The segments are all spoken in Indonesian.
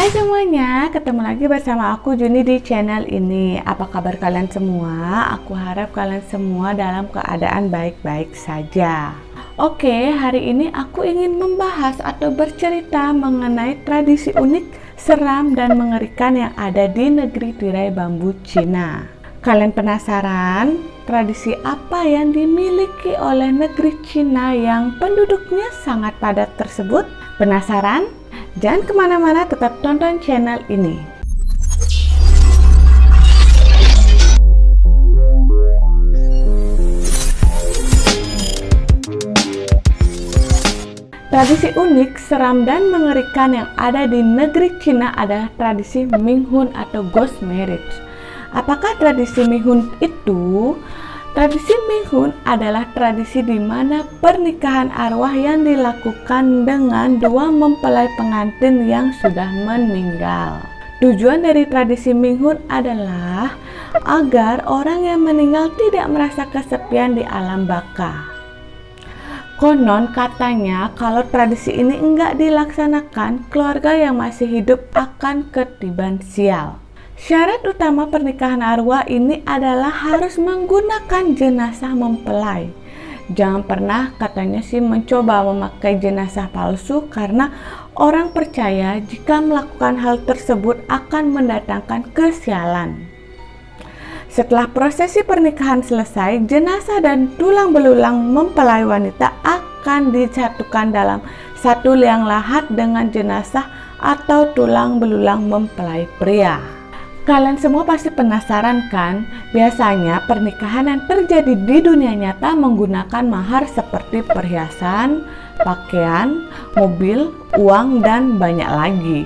Hai semuanya, ketemu lagi bersama aku Juni di channel ini. Apa kabar kalian semua? Aku harap kalian semua dalam keadaan baik-baik saja. Oke, hari ini aku ingin membahas atau bercerita mengenai tradisi unik, seram, dan mengerikan yang ada di negeri tirai bambu Cina. Kalian penasaran tradisi apa yang dimiliki oleh negeri Cina yang penduduknya sangat padat tersebut? Penasaran? Jangan kemana-mana, tetap tonton channel ini. Tradisi unik, seram, dan mengerikan yang ada di negeri Cina adalah tradisi Minghun atau Ghost Marriage. Apakah tradisi Minghun itu? Tradisi Minghun adalah tradisi di mana pernikahan arwah yang dilakukan dengan dua mempelai pengantin yang sudah meninggal. Tujuan dari tradisi Minghun adalah agar orang yang meninggal tidak merasa kesepian di alam baka. Konon katanya kalau tradisi ini enggak dilaksanakan, keluarga yang masih hidup akan ketiban sial. Syarat utama pernikahan arwah ini adalah harus menggunakan jenazah mempelai. Jangan pernah katanya sih mencoba memakai jenazah palsu karena orang percaya jika melakukan hal tersebut akan mendatangkan kesialan. Setelah prosesi pernikahan selesai, jenazah dan tulang belulang mempelai wanita akan disatukan dalam satu liang lahat dengan jenazah atau tulang belulang mempelai pria. Kalian semua pasti penasaran kan? Biasanya pernikahan yang terjadi di dunia nyata menggunakan mahar seperti perhiasan, pakaian, mobil, uang, dan banyak lagi.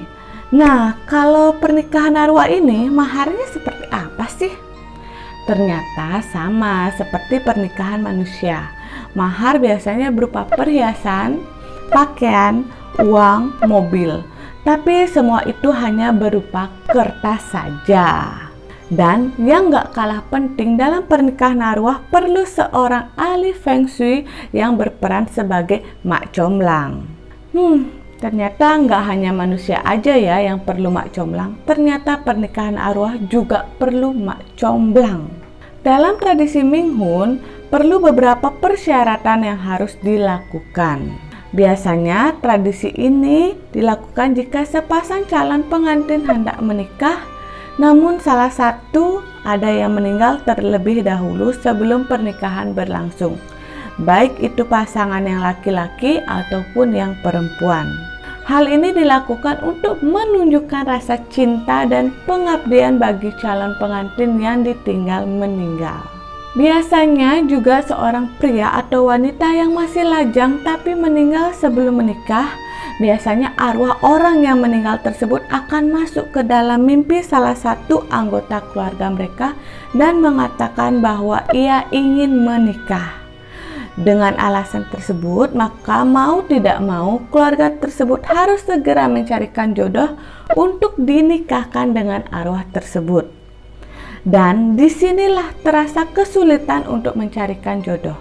Nah, kalau pernikahan arwah ini maharnya seperti apa sih? Ternyata sama seperti pernikahan manusia. Mahar biasanya berupa perhiasan, pakaian, uang, mobil. Tapi semua itu hanya berupa kertas saja. Dan yang gak kalah penting dalam pernikahan arwah perlu seorang ahli Feng Shui yang berperan sebagai mak comblang. Ternyata nggak hanya manusia aja ya yang perlu mak comblang. Ternyata pernikahan arwah juga perlu mak comblang. Dalam tradisi Minghun, perlu beberapa persyaratan yang harus dilakukan. Biasanya tradisi ini dilakukan jika sepasang calon pengantin hendak menikah, namun salah satu ada yang meninggal terlebih dahulu sebelum pernikahan berlangsung, baik itu pasangan yang laki-laki ataupun yang perempuan. Hal ini dilakukan untuk menunjukkan rasa cinta dan pengabdian bagi calon pengantin yang ditinggal meninggal. Biasanya juga seorang pria atau wanita yang masih lajang tapi meninggal sebelum menikah, biasanya arwah orang yang meninggal tersebut akan masuk ke dalam mimpi salah satu anggota keluarga mereka dan mengatakan bahwa ia ingin menikah. Dengan alasan tersebut, maka mau tidak mau keluarga tersebut harus segera mencarikan jodoh untuk dinikahkan dengan arwah tersebut. Dan disinilah terasa kesulitan untuk mencarikan jodoh.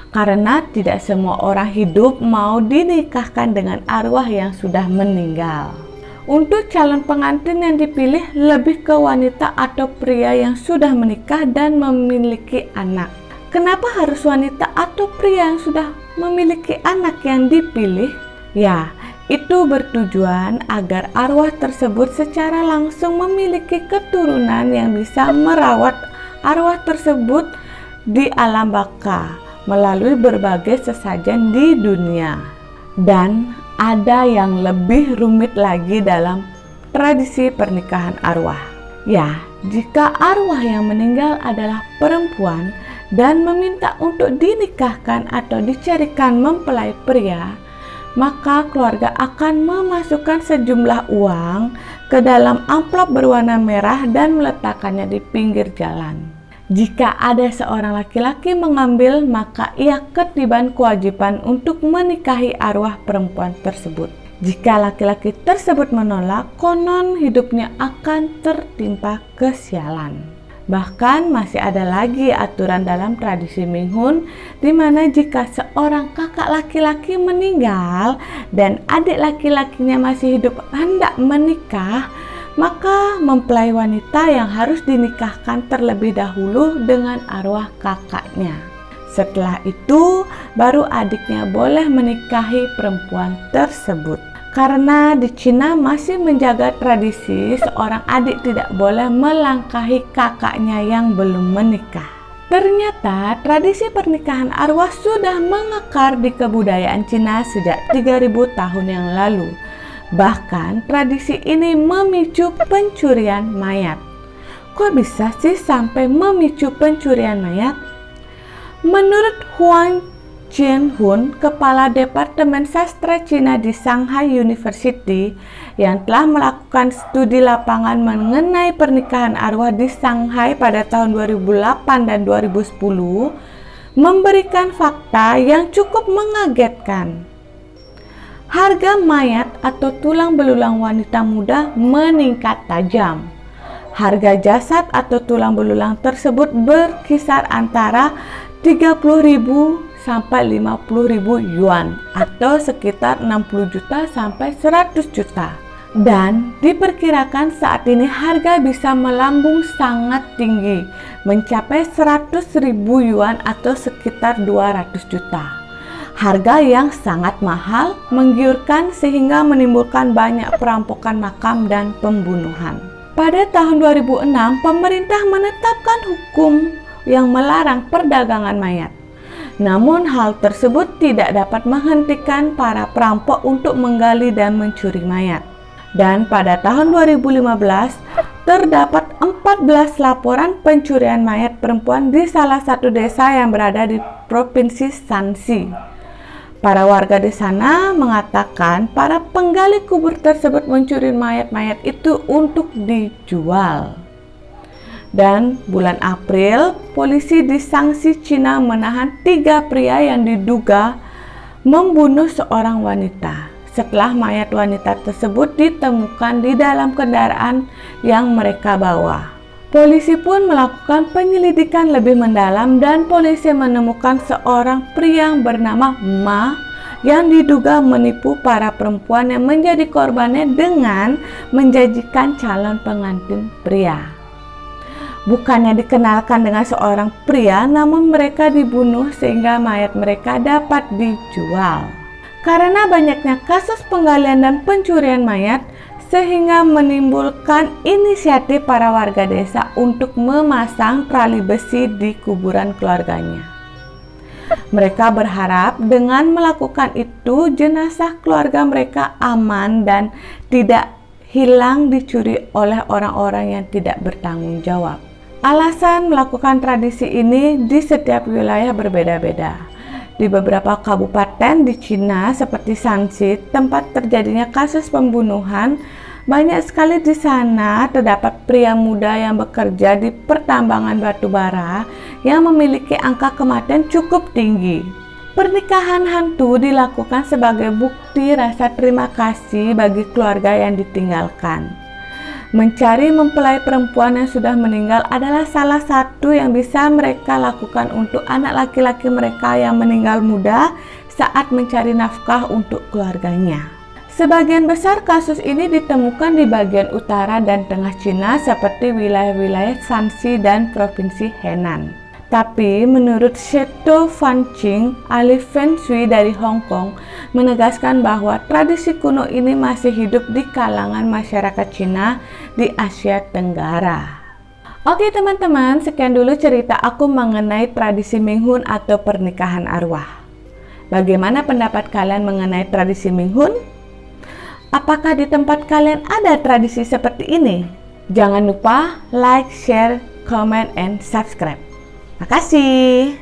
Karena tidak semua orang hidup mau dinikahkan dengan arwah yang sudah meninggal. Untuk calon pengantin yang dipilih lebih ke wanita atau pria yang sudah menikah dan memiliki anak. Kenapa harus wanita atau pria yang sudah memiliki anak yang dipilih? Ya, itu bertujuan agar arwah tersebut secara langsung memiliki keturunan yang bisa merawat arwah tersebut di alam baka melalui berbagai sesajen di dunia. Dan ada yang lebih rumit lagi dalam tradisi pernikahan arwah. Ya, jika arwah yang meninggal adalah perempuan dan meminta untuk dinikahkan atau dicarikan mempelai pria, maka keluarga akan memasukkan sejumlah uang ke dalam amplop berwarna merah dan meletakkannya di pinggir jalan. Jika ada seorang laki-laki mengambil, maka ia ketiban kewajiban untuk menikahi arwah perempuan tersebut. Jika laki-laki tersebut menolak, konon hidupnya akan tertimpa kesialan. Bahkan masih ada lagi aturan dalam tradisi Minghun di mana jika seorang kakak laki-laki meninggal dan adik laki-lakinya masih hidup hendak menikah, maka mempelai wanita yang harus dinikahkan terlebih dahulu dengan arwah kakaknya. Setelah itu, baru adiknya boleh menikahi perempuan tersebut. Karena di Cina masih menjaga tradisi seorang adik tidak boleh melangkahi kakaknya yang belum menikah. Ternyata tradisi pernikahan arwah sudah mengakar di kebudayaan Cina sejak 3000 tahun yang lalu. Bahkan tradisi ini memicu pencurian mayat. Kok bisa sih sampai memicu pencurian mayat? Menurut Huang Jianhun, Kepala Departemen Sastra Cina di Shanghai University yang telah melakukan studi lapangan mengenai pernikahan arwah di Shanghai pada tahun 2008 dan 2010, memberikan fakta yang cukup mengagetkan. Harga mayat atau tulang belulang wanita muda meningkat tajam. Harga jasad atau tulang belulang tersebut berkisar antara 30.000 sampai 50.000 yuan atau sekitar 60 juta sampai 100 juta. Dan diperkirakan saat ini harga bisa melambung sangat tinggi, mencapai 100.000 yuan atau sekitar 200 juta. Harga yang sangat mahal, menggiurkan sehingga menimbulkan banyak perampokan makam dan pembunuhan. Pada tahun 2006, pemerintah menetapkan hukum yang melarang perdagangan mayat. Namun hal tersebut tidak dapat menghentikan para perampok untuk menggali dan mencuri mayat. Dan pada tahun 2015 terdapat 14 laporan pencurian mayat perempuan di salah satu desa yang berada di Provinsi Shanxi. Para warga di sana mengatakan para penggali kubur tersebut mencuri mayat-mayat itu untuk dijual. Dan bulan April, polisi di Shanxi, Cina menahan 3 pria yang diduga membunuh seorang wanita setelah mayat wanita tersebut ditemukan di dalam kendaraan yang mereka bawa. Polisi pun melakukan penyelidikan lebih mendalam dan polisi menemukan seorang pria yang bernama Ma yang diduga menipu para perempuan yang menjadi korbannya dengan menjanjikan calon pengantin pria. Bukannya dikenalkan dengan seorang pria, namun mereka dibunuh sehingga mayat mereka dapat dijual. Karena banyaknya kasus penggalian dan pencurian mayat, sehingga menimbulkan inisiatif para warga desa untuk memasang tali besi di kuburan keluarganya. Mereka berharap dengan melakukan itu, jenazah keluarga mereka aman dan tidak hilang dicuri oleh orang-orang yang tidak bertanggung jawab. Alasan melakukan tradisi ini di setiap wilayah berbeda-beda. Di beberapa kabupaten di Cina seperti Shanxi, tempat terjadinya kasus pembunuhan, banyak sekali di sana terdapat pria muda yang bekerja di pertambangan batu bara yang memiliki angka kematian cukup tinggi. Pernikahan hantu dilakukan sebagai bukti rasa terima kasih bagi keluarga yang ditinggalkan. Mencari mempelai perempuan yang sudah meninggal adalah salah satu yang bisa mereka lakukan untuk anak laki-laki mereka yang meninggal muda saat mencari nafkah untuk keluarganya. Sebagian besar kasus ini ditemukan di bagian utara dan tengah Cina seperti wilayah-wilayah Shanxi dan Provinsi Henan. Tapi menurut Shetou Fanqing, ahli Feng Shui dari Hong Kong, menegaskan bahwa tradisi kuno ini masih hidup di kalangan masyarakat Cina di Asia Tenggara. Oke teman-teman, sekian dulu cerita aku mengenai tradisi Minghun atau pernikahan arwah. Bagaimana pendapat kalian mengenai tradisi Minghun? Apakah di tempat kalian ada tradisi seperti ini? Jangan lupa like, share, comment, and subscribe. Makasih.